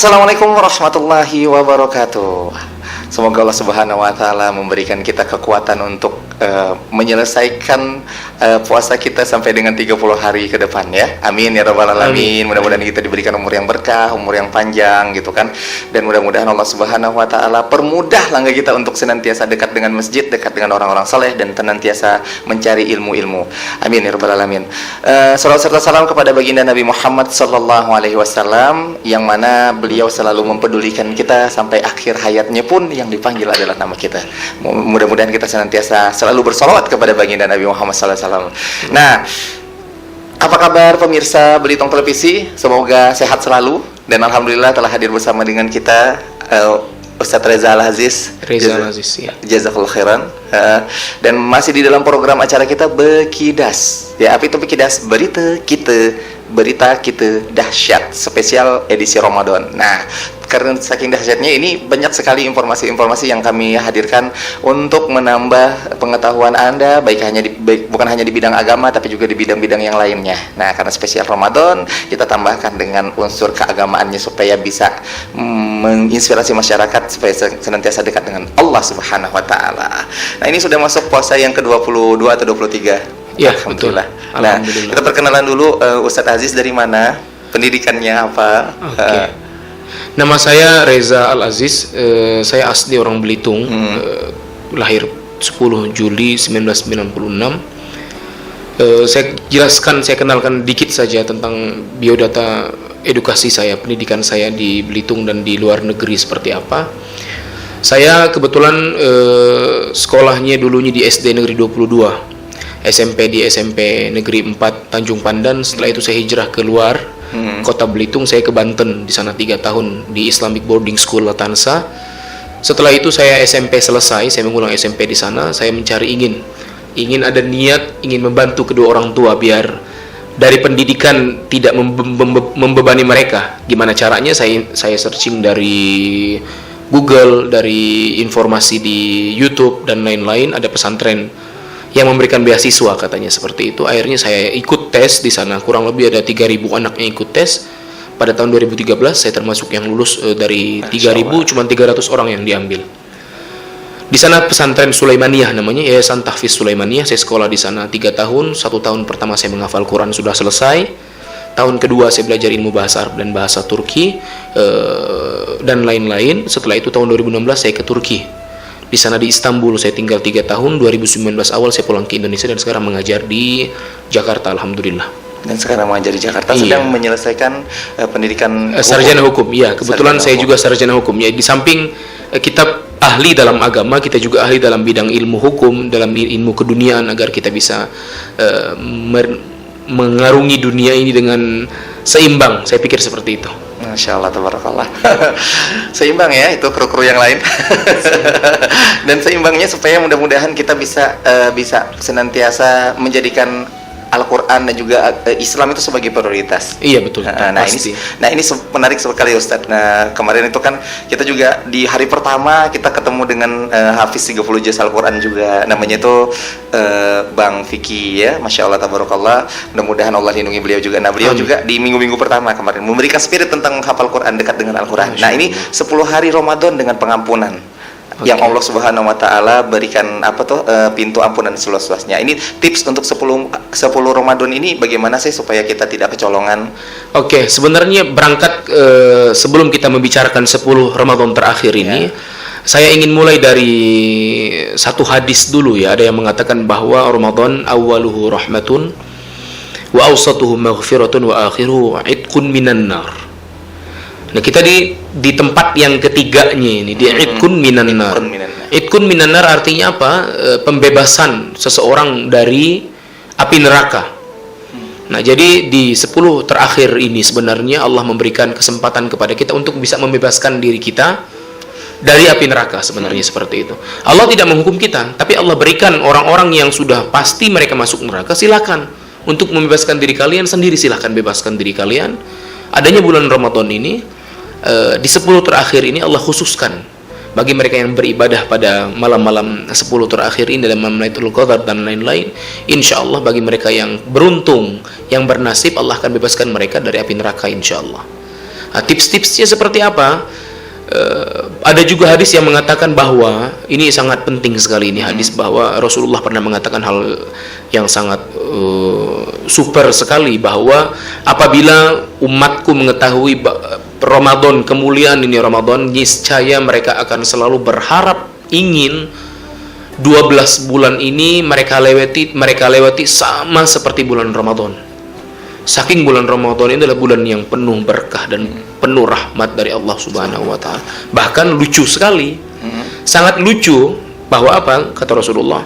Assalamualaikum warahmatullahi wabarakatuh. Semoga Allah Subhanahu wa taala memberikan kita kekuatan untuk menyelesaikan puasa kita sampai dengan 30 hari ke depan ya. Amin ya rabbal alamin. Mudah-mudahan kita diberikan umur yang berkah, umur yang panjang gitu kan. Dan mudah-mudahan Allah Subhanahu wa taala permudah langkah kita untuk senantiasa dekat dengan masjid, dekat dengan orang-orang saleh dan senantiasa mencari ilmu-ilmu. Amin ya rabbal alamin. Salawat serta salam kepada baginda Nabi Muhammad sallallahu alaihi wasallam yang mana beliau selalu mempedulikan kita sampai akhir hayatnya pun yang dipanggil adalah nama kita. Mudah-mudahan kita senantiasa selalu bersolawat kepada baginda Nabi Muhammad SAW. Nah, apa kabar pemirsa Belitung Televisi? Semoga sehat selalu dan alhamdulillah telah hadir bersama dengan kita Ustadz Reza Al-Aziz. Ya. Jazakallah khairan. Dan masih di dalam program acara kita Bekidas. Ya, apa itu Bekidas? Berita kita dahsyat spesial edisi Ramadan. Nah, karena saking dahsyatnya ini banyak sekali informasi-informasi yang kami hadirkan untuk menambah pengetahuan Anda bukan hanya di bidang agama tapi juga di bidang-bidang yang lainnya. Nah, karena spesial Ramadan kita tambahkan dengan unsur keagamaannya supaya bisa menginspirasi masyarakat supaya senantiasa dekat dengan Allah Subhanahu wa taala. Nah, ini sudah masuk puasa yang ke-22 atau 23. Ya, Alhamdulillah. betul. Nah, Alhamdulillah. kita perkenalan dulu Ustadz Aziz dari mana? Pendidikannya apa? Oke. Nama saya Reza Al-Aziz. Saya asli orang Belitung. Lahir 10 Juli 1996. Saya kenalkan dikit saja tentang biodata edukasi saya, pendidikan saya di Belitung dan di luar negeri seperti apa. Saya kebetulan sekolahnya dulunya di SD Negeri 22. SMP di SMP Negeri 4 Tanjung Pandan. Setelah itu saya hijrah keluar kota Belitung. Saya ke Banten, di sana 3 tahun di Islamic Boarding School Latansa. Setelah itu saya SMP selesai, saya mengulang SMP di sana. Saya mencari ingin ada niat, ingin membantu kedua orang tua biar dari pendidikan tidak membebani mereka. Gimana caranya? Saya searching dari Google, dari informasi di YouTube dan lain-lain. Ada pesantren yang memberikan beasiswa katanya seperti itu. Akhirnya saya ikut tes di sana. Kurang lebih ada 3.000 anak yang ikut tes. Pada tahun 2013 saya termasuk yang lulus. Dari 3.000 cuma 300 orang yang diambil. Di sana pesantren Sulaimaniyah namanya, Yayasan Tahfiz Sulaimaniyah. Saya sekolah di sana 3 tahun. 1 tahun pertama saya menghafal Quran sudah selesai. Tahun kedua saya belajar ilmu bahasa Arab dan bahasa Turki dan lain-lain. Setelah itu tahun 2016 saya ke Turki. Di sana di Istanbul saya tinggal 3 tahun. 2019 awal saya pulang ke Indonesia dan sekarang mengajar di Jakarta, alhamdulillah. Dan sekarang mengajar di Jakarta, sedang menyelesaikan pendidikan sarjana hukum. Iya, kebetulan saya juga sarjana hukum. Ya, di samping kita ahli dalam agama, kita juga ahli dalam bidang ilmu hukum, dalam ilmu keduniaan agar kita bisa mengarungi dunia ini dengan seimbang. Saya pikir seperti itu. Masya Allah, tabarakallah. Seimbang ya, itu kru-kru yang lain. Dan seimbangnya supaya mudah-mudahan kita bisa senantiasa menjadikan Al-Quran dan juga Islam itu sebagai prioritas. Iya, betul. Nah ini menarik sekali Ustadz. Nah, kemarin itu kan kita juga di hari pertama kita ketemu dengan Hafiz 30 juz Al-Quran juga. Namanya itu Bang Vicky ya. Masya Allah, tabarakallah. Mudah-mudahan Allah lindungi beliau juga. Nah, beliau juga di minggu-minggu pertama kemarin memberikan spirit tentang menghafal Quran, dekat dengan Al-Quran. Nah, ini 10 hari Ramadan dengan pengampunan. Yang Allah Subhanahu wa taala berikan pintu ampunan seluas-luasnya. Ini tips untuk 10 Ramadan ini bagaimana sih supaya kita tidak kecolongan? Oke, sebenarnya berangkat sebelum kita membicarakan 10 Ramadan terakhir ini, saya ingin mulai dari satu hadis dulu ya. Ada yang mengatakan bahwa Ramadan awaluhu rahmatun wa awsatuhu maghfiratun wa akhiruhu itqun minan nar. Nah, kita di tempat yang ketiganya ini, di itqun minan nar. Itqun minan nar artinya apa? Pembebasan seseorang dari api neraka. Nah, jadi di 10 terakhir ini sebenarnya Allah memberikan kesempatan kepada kita untuk bisa membebaskan diri kita dari api neraka, sebenarnya seperti itu. Allah tidak menghukum kita, tapi Allah berikan orang-orang yang sudah pasti mereka masuk neraka, silakan untuk membebaskan diri kalian sendiri, silakan bebaskan diri kalian. Adanya bulan Ramadan ini, di 10 terakhir ini Allah khususkan bagi mereka yang beribadah pada malam-malam 10 terakhir ini dalam malam Lailatul Qadar dan lain-lain. Insya Allah bagi mereka yang beruntung, yang bernasib, Allah akan bebaskan mereka dari api neraka insya Allah. Nah, tips-tipsnya seperti apa? Ada juga hadis yang mengatakan bahwa ini sangat penting sekali, ini hadis bahwa Rasulullah pernah mengatakan hal yang sangat super sekali, bahwa apabila umatku mengetahui Ramadan, kemuliaan ini Ramadan, niscaya mereka akan selalu berharap ingin 12 bulan ini mereka lewati sama seperti bulan Ramadan. Saking bulan Ramadan ini adalah bulan yang penuh berkah dan penuh rahmat dari Allah Subhanahu wa taala. Bahkan lucu sekali. Sangat lucu bahwa apa? Kata Rasulullah,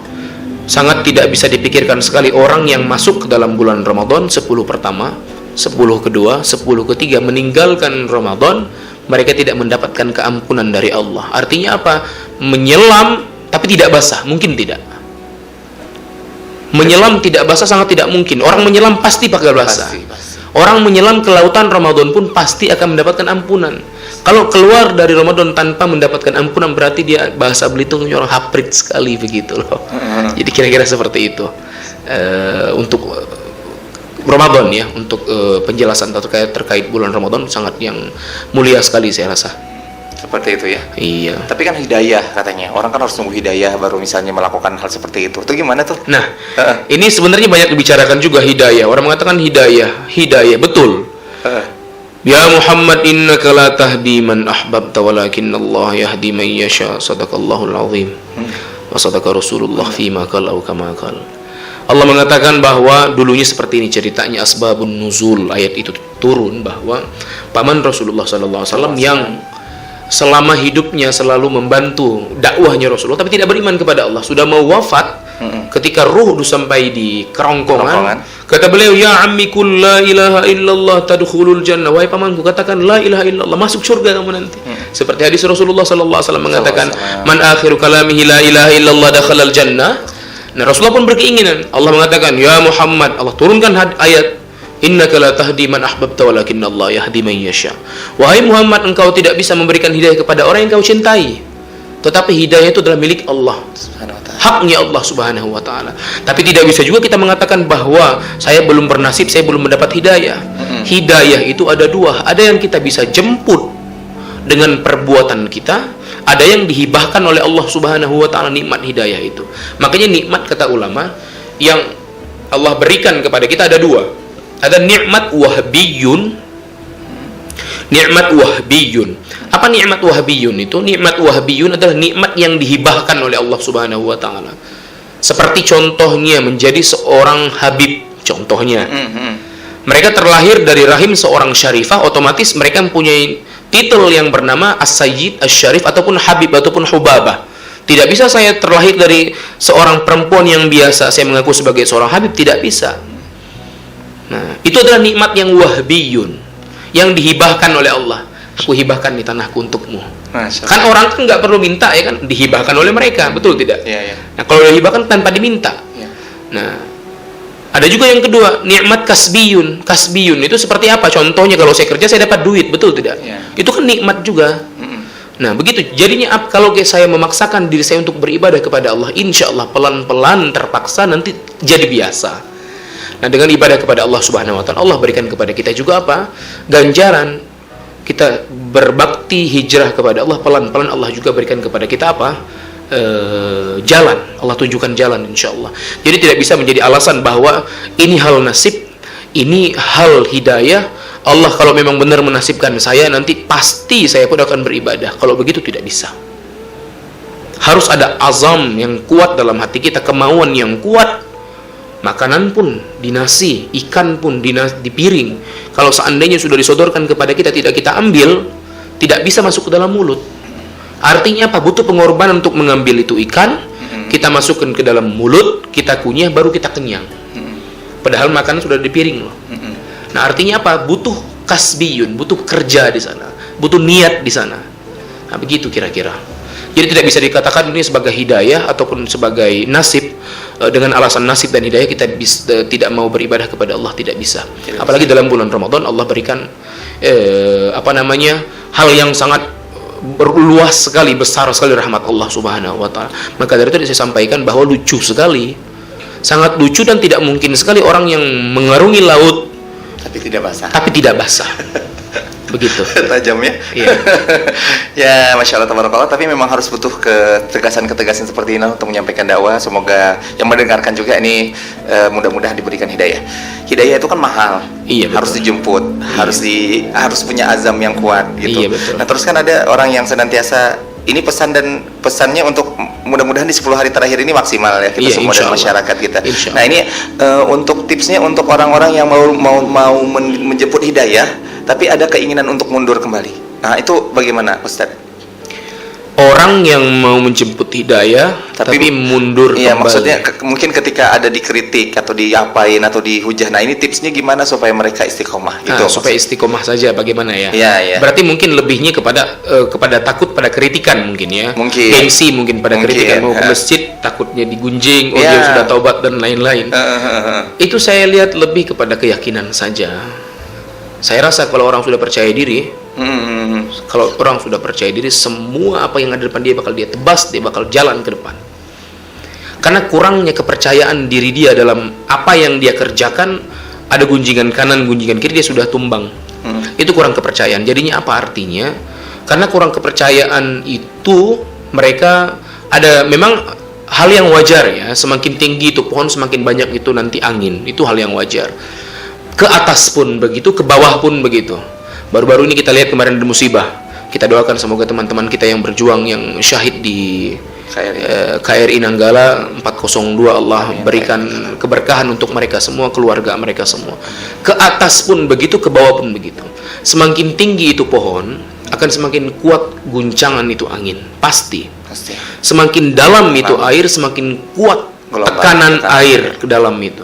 sangat tidak bisa dipikirkan sekali orang yang masuk ke dalam bulan Ramadan 10 pertama, 10 kedua, 10 ketiga meninggalkan Ramadan, mereka tidak mendapatkan keampunan dari Allah. Artinya apa? Menyelam tapi tidak basah, mungkin tidak. Menyelam tidak basah sangat tidak mungkin. Orang menyelam pasti pakai basah. Orang menyelam ke lautan Ramadan pun pasti akan mendapatkan ampunan. Kalau keluar dari Ramadan tanpa mendapatkan ampunan, berarti dia, bahasa Belitungnya orang haprit sekali begitu loh. Jadi kira-kira seperti itu. Untuk Ramadan ya, untuk penjelasan terkait bulan Ramadan sangat yang mulia sekali saya rasa. Seperti itu ya. Iya. Tapi kan hidayah katanya. Orang kan harus nunggu hidayah baru misalnya melakukan hal seperti itu. Itu gimana tuh? Nah, ini sebenarnya banyak dibicarakan juga hidayah. Orang mengatakan hidayah betul. Ya Muhammad, innaka la tahdi man ahbabta walakinna Allah yahdi man yasha. Sadaqallahul azim. Wa sadaqa Rasulullah fima qala kama qala. Allah mengatakan bahwa dulunya seperti ini ceritanya, asbabun nuzul ayat itu turun, bahwa paman Rasulullah sallallahu alaihi wasallam yang selama hidupnya selalu membantu dakwahnya Rasulullah, tapi tidak beriman kepada Allah, sudah mau wafat, ketika ruh sampai di kerongkongan, kata beliau, ya ammi kul la ilaha illallah tadkhulul jannah, wahai pamanku katakan la ilaha illallah, masuk surga kamu nanti. Seperti hadis Rasulullah sallallahu alaihi wasallam mengatakan, man akhiru kalamihi la ilaha illallah dakhalal jannah. Nah, Rasulullah pun berkeinginan. Allah mengatakan, ya Muhammad, Allah turunkan ayat, innaka la tahdi man ahbabta walakinna Allah yahdi man yasha. Wahai Muhammad, engkau tidak bisa memberikan hidayah kepada orang yang kau cintai, tetapi hidayah itu adalah milik Allah, haknya Allah Subhanahu wa taala. Tapi tidak bisa juga kita mengatakan bahwa saya belum bernasib, saya belum mendapat hidayah. Hidayah itu ada dua, ada yang kita bisa jemput dengan perbuatan kita, ada yang dihibahkan oleh Allah Subhanahu wa taala, nikmat hidayah itu. Makanya nikmat, kata ulama, yang Allah berikan kepada kita ada dua. Ada nikmat wahbiyun. Nikmat wahbiyun. Apa nikmat wahbiyun itu? Nikmat wahbiyun adalah nikmat yang dihibahkan oleh Allah Subhanahu wa taala. Seperti contohnya menjadi seorang habib, contohnya. Mereka terlahir dari rahim seorang syarifah, otomatis mereka mempunyai titel yang bernama as-sayyid, as-syarif, ataupun habib, ataupun hubabah. Tidak bisa saya terlahir dari seorang perempuan yang biasa, saya mengaku sebagai seorang habib, tidak bisa. Nah, itu adalah nikmat yang wahbiyun, yang dihibahkan oleh Allah. Aku hibahkan di tanahku untukmu. Kan orang kan nggak perlu minta ya kan, dihibahkan oleh mereka, betul tidak? Ya. Nah, kalau dihibahkan tanpa diminta. Ya. Nah, ada juga yang kedua, nikmat kasbiyun. Kasbiyun itu seperti apa? Contohnya kalau saya kerja saya dapat duit, betul tidak? Ya. Itu kan nikmat juga. Nah, begitu. Jadinya kalau saya memaksakan diri saya untuk beribadah kepada Allah, insya Allah pelan-pelan terpaksa nanti jadi biasa. Nah, dengan ibadah kepada Allah Subhanahu wa taala, Allah berikan kepada kita juga apa? Ganjaran. Kita berbakti hijrah kepada Allah, pelan-pelan Allah juga berikan kepada kita apa? Jalan. Allah tunjukkan jalan insyaallah. Jadi tidak bisa menjadi alasan bahwa ini hal nasib, ini hal hidayah. Allah kalau memang benar menasibkan saya, nanti pasti saya pun akan beribadah. Kalau begitu tidak bisa. Harus ada azam yang kuat dalam hati kita, kemauan yang kuat. Makanan pun dinasi, ikan pun di piring. Kalau seandainya sudah disodorkan kepada kita, tidak kita ambil, tidak bisa masuk ke dalam mulut. Artinya apa? Butuh pengorbanan untuk mengambil itu ikan, kita masukkan ke dalam mulut, kita kunyah, baru kita kenyang. Padahal makanan sudah di piring loh. Nah, artinya apa? Butuh kasbiyun, butuh kerja di sana, butuh niat di sana. Nah, begitu kira-kira. Jadi tidak bisa dikatakan ini sebagai hidayah ataupun sebagai nasib. Dengan alasan nasib dan hidayah kita tidak mau beribadah kepada Allah, tidak bisa. Apalagi dalam bulan Ramadan Allah berikan hal yang sangat luas sekali, besar sekali rahmat Allah Subhanahu wa taala. Maka dari itu saya sampaikan bahwa lucu sekali, sangat lucu dan tidak mungkin sekali orang yang mengarungi laut tapi tidak basah. begitu. Tajam ya. Iya. Ya, masya Allah, tabarakallah. Tapi memang harus butuh ketegasan-ketegasan seperti ini untuk menyampaikan dakwah. Semoga yang mendengarkan juga ini mudah-mudahan diberikan hidayah. Hidayah itu kan mahal. Iya, betul. Harus dijemput, harus punya azam yang kuat gitu. Iya, betul. Nah, terus kan ada orang yang senantiasa ini pesannya untuk mudah-mudahan di 10 hari terakhir ini maksimal ya kita Iya, semua dan insya Allah. masyarakat kita. Insya Nah, ini untuk tipsnya untuk orang-orang yang mau menjemput hidayah tapi ada keinginan untuk mundur kembali. Nah, itu bagaimana, Ustadz? Orang yang mau menjemput hidayah tapi mundur Iya, kembali. maksudnya mungkin ketika ada dikritik atau diapain atau dihujah. Nah, ini tipsnya gimana supaya mereka istiqomah gitu. Supaya istiqomah saja bagaimana ya? Iya, iya. Berarti mungkin lebihnya kepada takut pada kritikan mungkin ya. Mungkin. Gengsi mungkin pada Mungkin, kritikan, mau ke ya. masjid takutnya digunjing, Ya. dia sudah taubat dan lain-lain. Itu saya lihat lebih kepada keyakinan saja. Saya rasa kalau orang sudah percaya diri, semua apa yang ada di depan dia bakal dia tebas, dia bakal jalan ke depan. Karena kurangnya kepercayaan diri dia dalam apa yang dia kerjakan, ada gunjingan kanan, gunjingan kiri, dia sudah tumbang. Itu kurang kepercayaan. Jadinya apa artinya? Karena kurang kepercayaan itu, mereka ada memang hal yang wajar ya. Semakin tinggi itu pohon, semakin banyak itu nanti angin. Itu hal yang wajar. Ke atas pun begitu, ke bawah pun begitu. Baru-baru ini kita lihat kemarin ada musibah. Kita doakan semoga teman-teman kita yang berjuang, yang syahid di KRI Nanggala 402, Allah berikan keberkahan untuk mereka semua, keluarga mereka semua. Ke atas pun begitu, ke bawah pun begitu. Semakin tinggi itu pohon, akan semakin kuat guncangan itu angin. Pasti. Semakin dalam itu air, semakin kuat tekanan air ke dalam itu.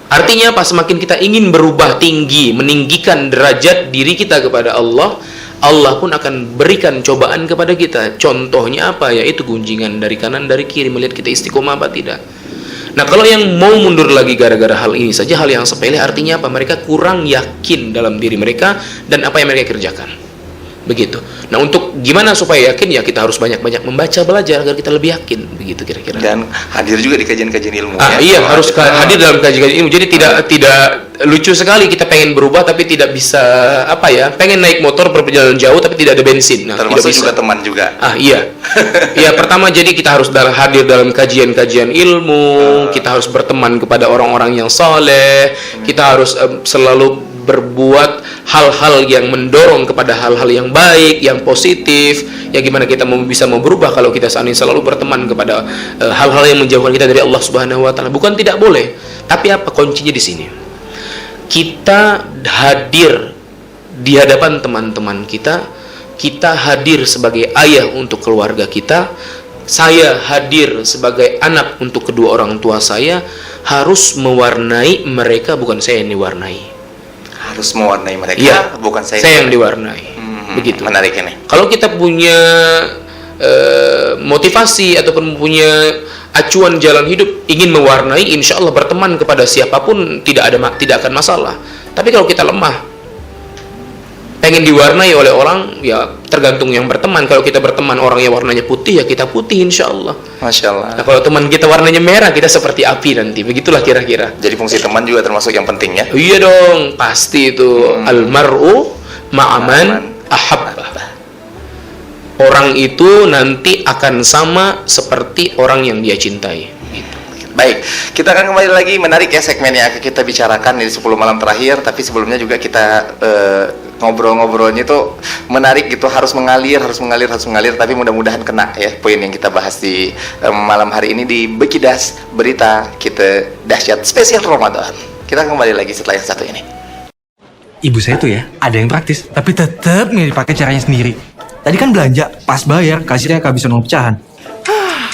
Artinya apa? Semakin kita ingin berubah tinggi, meninggikan derajat diri kita kepada Allah, Allah pun akan berikan cobaan kepada kita. Contohnya apa? Yaitu gunjingan dari kanan, dari kiri, melihat kita istiqomah apa tidak. Nah, kalau yang mau mundur lagi gara-gara hal ini saja, hal yang sepele, artinya apa? Mereka kurang yakin dalam diri mereka dan apa yang mereka kerjakan. Begitu. Nah, untuk gimana supaya yakin, ya kita harus banyak-banyak membaca, belajar agar kita lebih yakin. Begitu kira-kira. Dan hadir juga di kajian-kajian ilmu. Iya, harus hadir dalam kajian ilmu. Jadi tidak lucu sekali kita pengen berubah tapi tidak bisa pengen naik motor perjalanan jauh tapi tidak ada bensin. Nah, termasuk tidak bisa. juga teman juga. Iya. Iya, pertama jadi kita harus hadir dalam kajian-kajian ilmu, kita harus berteman kepada orang-orang yang saleh, kita harus selalu berbuat hal-hal yang mendorong kepada hal-hal yang baik, yang positif. Ya gimana kita bisa mau berubah kalau kita saat ini selalu berteman kepada hal-hal yang menjauhkan kita dari Allah Subhanahu wa taala. Bukan tidak boleh, tapi apa kuncinya di sini? Kita hadir di hadapan teman-teman kita, kita hadir sebagai ayah untuk keluarga kita, saya hadir sebagai anak untuk kedua orang tua saya, harus mewarnai mereka, bukan saya yang diwarnai. Harus mewarnai mereka, ya, bukan saya yang diwarnai. Begitu. Menarik ini. Kalau kita punya motivasi ataupun punya acuan jalan hidup ingin mewarnai, insya Allah berteman kepada siapapun tidak akan masalah. Tapi kalau kita lemah, pengen diwarnai oleh orang, ya tergantung yang berteman. Kalau kita berteman orang yang warnanya putih, ya kita putih insya Allah. Masya Allah. Nah, kalau teman kita warnanya merah, kita seperti api nanti. Begitulah kira-kira. Jadi fungsi teman juga termasuk yang penting ya. Iya dong, pasti itu. Almar'u ma'aman ahabba. Orang itu nanti akan sama seperti orang yang dia cintai. Baik, kita akan kembali lagi, menarik ya segmen yang akan kita bicarakan di 10 malam terakhir. Tapi sebelumnya juga kita ngobrol-ngobrolnya itu menarik gitu, harus mengalir. Tapi mudah-mudahan kena ya poin yang kita bahas di malam hari ini di Bekidas, berita kita dahsyat spesial Ramadan. Kita kembali lagi setelah yang satu ini. Ibu saya tuh ya, ada yang praktis, tapi tetap nih dipakai caranya sendiri. Tadi kan belanja, pas bayar, kasirnya kehabisan uang pecahan.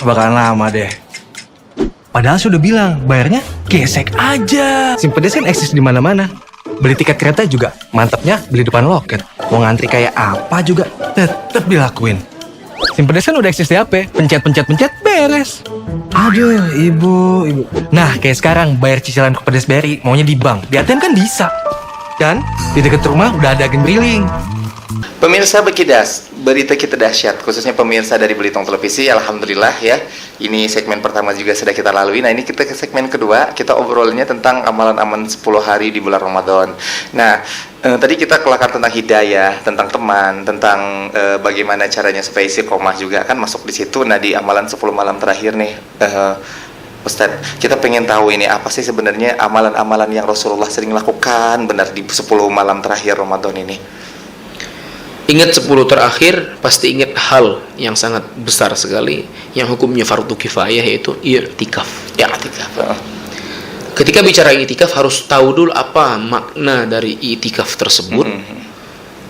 Bakalan lama deh. Padahal sudah bilang, bayarnya gesek aja. Simpedes kan eksis di mana-mana. Beli tiket kereta juga, mantapnya beli depan loket. Mau ngantri kayak apa juga, tetap dilakuin. Simpedes kan udah eksis di HP, pencet, beres. Aduh, ibu. Nah, kayak sekarang bayar cicilan ke Pedes BRI, maunya di bank. Di ATM kan bisa. Dan di dekat rumah udah ada agen briling. Pemirsa Bekidas, berita kita dahsyat, khususnya pemirsa dari Belitung Televisi, alhamdulillah ya. Ini segmen pertama juga sudah kita lalui. Nah, ini kita ke segmen kedua, kita obrolnya tentang amalan-amalan 10 hari di bulan Ramadan. Nah, tadi kita kelakar tentang hidayah, tentang teman, tentang bagaimana caranya supaya istiqomah juga kan masuk di situ. Nah, di amalan 10 malam terakhir nih, Ustadz, kita pengen tahu ini apa sih sebenarnya amalan-amalan yang Rasulullah sering lakukan benar di 10 malam terakhir Ramadan ini. Ingat 10 terakhir, pasti ingat hal yang sangat besar sekali yang hukumnya fardu kifayah, yaitu i'tikaf. Ketika bicara i'tikaf harus tahu dulu apa makna dari i'tikaf tersebut.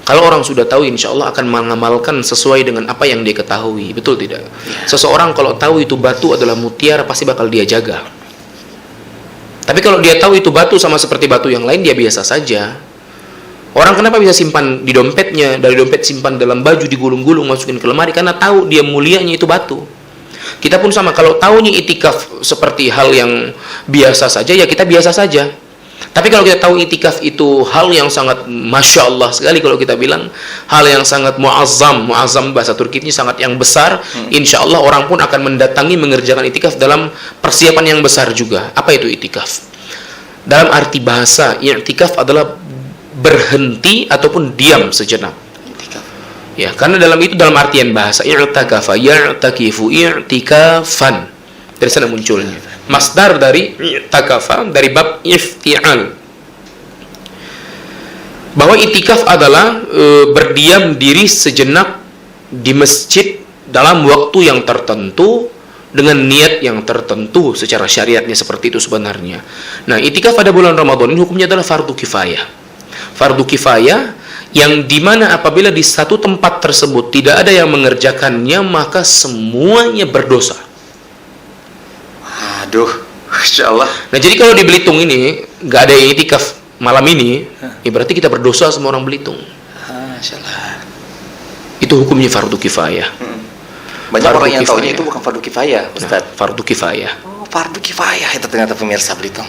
Kalau orang sudah tahu, insya Allah akan mengamalkan sesuai dengan apa yang dia ketahui. Betul tidak? Seseorang kalau tahu itu batu adalah mutiara, pasti bakal dia jaga. Tapi kalau dia tahu itu batu sama seperti batu yang lain, dia biasa saja. Orang kenapa bisa simpan di dompetnya, dari dompet simpan dalam baju, digulung-gulung, masukin ke lemari, karena tahu dia mulianya itu batu. Kita pun sama, kalau tahunya itikaf seperti hal yang biasa saja, ya kita biasa saja. Tapi kalau kita tahu itikaf itu hal yang sangat Masya Allah sekali, kalau kita bilang hal yang sangat muazzam bahasa Turki ini sangat yang besar, insya Allah orang pun akan mendatangi mengerjakan itikaf dalam persiapan yang besar juga. Apa itu itikaf? Dalam arti bahasa, i'tikaf adalah berhenti ataupun diam sejenak. Ya, karena dalam itu dalam artian bahasa i'takafa, ya'takifu, i'tikafan. Dari sana munculnya. Masdar dari i'takafa dari bab ifti'al. Bahwa i'tikaf adalah berdiam diri sejenak di masjid dalam waktu yang tertentu dengan niat yang tertentu secara syariatnya, seperti itu sebenarnya. Nah, i'tikaf pada bulan Ramadan ini hukumnya adalah fardu kifayah. Fardu kifayah yang dimana apabila di satu tempat tersebut tidak ada yang mengerjakannya, maka semuanya berdosa. Aduh, Masya Allah. Nah, jadi kalau di Belitung ini nggak ada yang itikaf malam ini, ya berarti kita berdosa semua orang Belitung. Masya Allah. Itu hukumnya fardu kifayah. Banyak Fardu orang yang kifayah. tahunya itu bukan fardu kifayah, Ustaz. Nah, fardu kifayah. Oh, fardu kifayah itu ternyata pemirsa Belitung.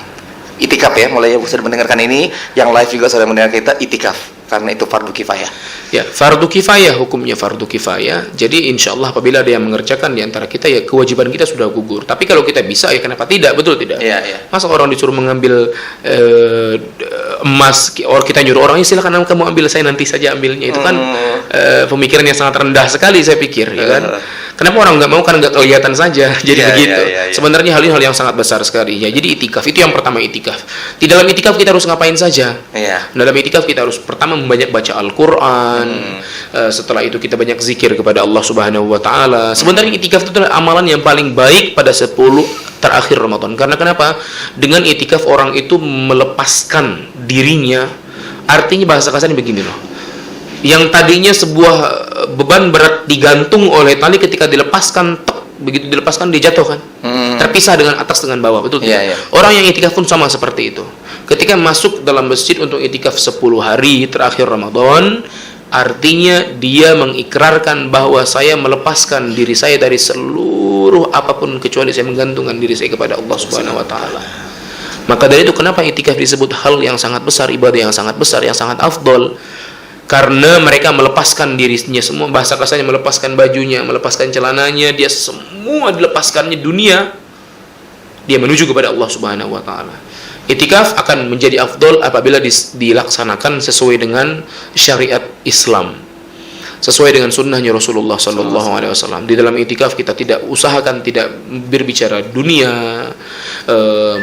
Itikaf ya, mulai yang sudah mendengarkan ini, yang live juga sudah mendengar kita, itikaf, karena itu fardu kifayah. Ya, fardu kifayah, hukumnya fardu kifayah. Jadi insya Allah apabila ada yang mengerjakan di antara kita, ya kewajiban kita sudah gugur. Tapi kalau kita bisa, ya kenapa tidak? Betul tidak? Iya. Masa orang disuruh mengambil emas, orang kita nyuruh orang, silakan kamu ambil, saya nanti saja ambilnya. Itu kan pemikiran yang sangat rendah sekali, saya pikir, ya kan? Kenapa orang nggak mau? Karena nggak kelihatan saja. Jadi begitu. Sebenarnya hal yang sangat besar sekali. Ya, jadi itikaf itu yang pertama, itikaf. Di dalam itikaf kita harus ngapain saja? Dalam itikaf kita harus pertama banyak baca Al-Quran. Setelah itu kita banyak zikir kepada Allah Subhanahu Wa Taala. Sebenarnya itikaf itu adalah amalan yang paling baik pada 10 terakhir Ramadan. Karena kenapa? Dengan itikaf orang itu melepaskan dirinya. Artinya bahasa kasarnya begini loh. Yang tadinya sebuah beban berat digantung oleh tali, ketika dilepaskan, begitu dilepaskan dia jatuh kan, terpisah dengan atas dengan bawah, betul tidak? Orang yang itikaf pun sama seperti itu. Ketika masuk dalam masjid untuk itikaf 10 hari terakhir Ramadan, artinya dia mengikrarkan bahwa saya melepaskan diri saya dari seluruh apapun kecuali saya menggantungkan diri saya kepada Allah Subhanahu Wa Taala. Maka dari itu kenapa itikaf disebut hal yang sangat besar, ibadah yang sangat besar, yang sangat afdol. Karena mereka melepaskan dirinya semua, bahasa kasarnya melepaskan bajunya, melepaskan celananya, dia semua dilepaskannya dunia, dia menuju kepada Allah Subhanahu Wa Taala. Itikaf akan menjadi afdol apabila dilaksanakan sesuai dengan syariat Islam, sesuai dengan sunnahnya Rasulullah Sallallahu Alaihi Wasallam. Di dalam itikaf kita tidak usahakan tidak berbicara dunia,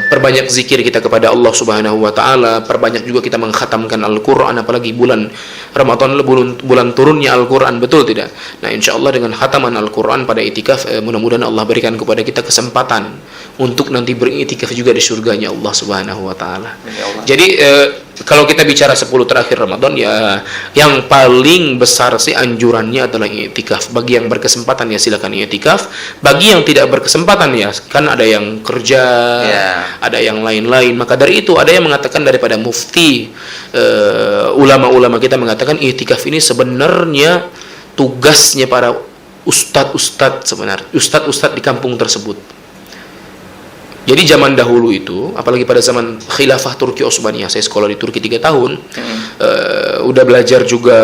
perbanyak zikir kita kepada Allah Subhanahu Wa Taala, perbanyak juga kita mengkhatamkan Al-Quran, apalagi bulan Ramadan bulan turunnya Al-Quran, betul tidak? Nah, insya Allah dengan khataman Al-Quran pada itikaf, mudah-mudahan Allah berikan kepada kita kesempatan untuk nanti beritikaf juga di surganya Allah Subhanahu Wa Taala. Jadi kalau kita bicara 10 terakhir Ramadan, ya yang paling besar sih anjurannya adalah i'tikaf. Bagi yang berkesempatan ya silakan i'tikaf. Bagi yang tidak berkesempatan ya kan ada yang kerja, ada yang lain-lain. Maka dari itu ada yang mengatakan daripada mufti, ulama-ulama kita mengatakan i'tikaf ini sebenarnya tugasnya para ustadz sebenarnya, ustadz di kampung tersebut. Jadi zaman dahulu itu, apalagi pada zaman Khilafah Turki Utsmaniyah, saya sekolah di Turki 3 tahun, udah belajar juga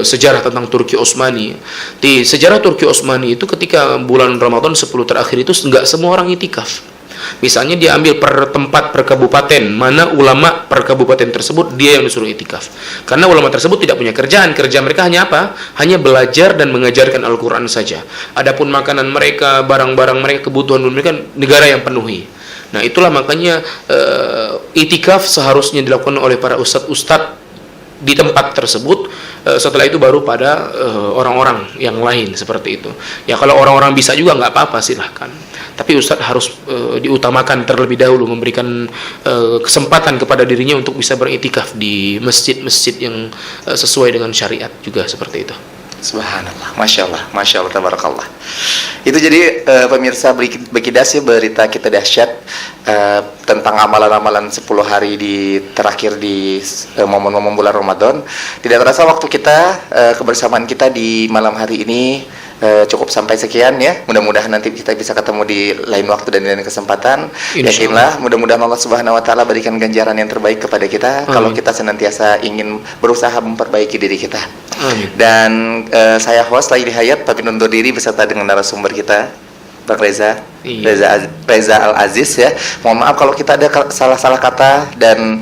sejarah tentang Turki Utsmani. Di sejarah Turki Utsmani itu ketika bulan Ramadan 10 terakhir itu nggak semua orang itikaf. Misalnya dia ambil per tempat per kabupaten, mana ulama per kabupaten tersebut dia yang disuruh itikaf. Karena ulama tersebut tidak punya kerjaan, kerja mereka hanya apa? Hanya belajar dan mengajarkan Al-Quran saja. Adapun makanan mereka, barang-barang mereka, kebutuhan mereka negara yang penuhi. Nah itulah makanya itikaf seharusnya dilakukan oleh para ustadz-ustadz di tempat tersebut. Setelah itu baru pada orang-orang yang lain seperti itu. Ya kalau orang-orang bisa juga nggak apa-apa, silahkan. Tapi ustadz harus diutamakan terlebih dahulu, memberikan kesempatan kepada dirinya untuk bisa beritikaf di masjid-masjid yang sesuai dengan syariat juga seperti itu. Subhanallah, Masya Allah, Tabarakallah. Itu jadi pemirsa Bekidas ya, berita kita dahsyat tentang amalan-amalan 10 hari terakhir di momen-momen bulan Ramadan. Tidak terasa waktu kita, kebersamaan kita di malam hari ini cukup sampai sekian ya. Mudah-mudahan nanti kita bisa ketemu di lain waktu dan di lain kesempatan. Yakinlah, mudah-mudahan Allah Subhanahu wa taala berikan ganjaran yang terbaik kepada kita. Amin. Kalau kita senantiasa ingin berusaha memperbaiki diri kita. Amin. Dan saya host Laili Hayat pamit undur diri beserta dengan narasumber kita Bang Reza. Iya. Reza Al-Aziz ya. Mohon maaf kalau kita ada salah-salah kata, dan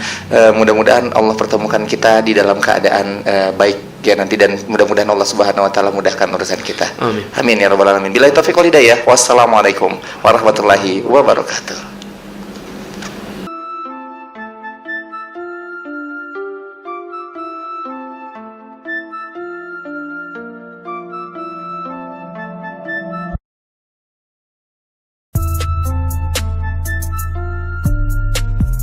mudah-mudahan Allah pertemukan kita di dalam keadaan baik ya nanti, dan mudah-mudahan Allah Subhanahu wa taala mudahkan urusan kita. Amin. Amin ya rabbal alamin. Billahi taufiq wal hidayah. Wassalamualaikum warahmatullahi wabarakatuh.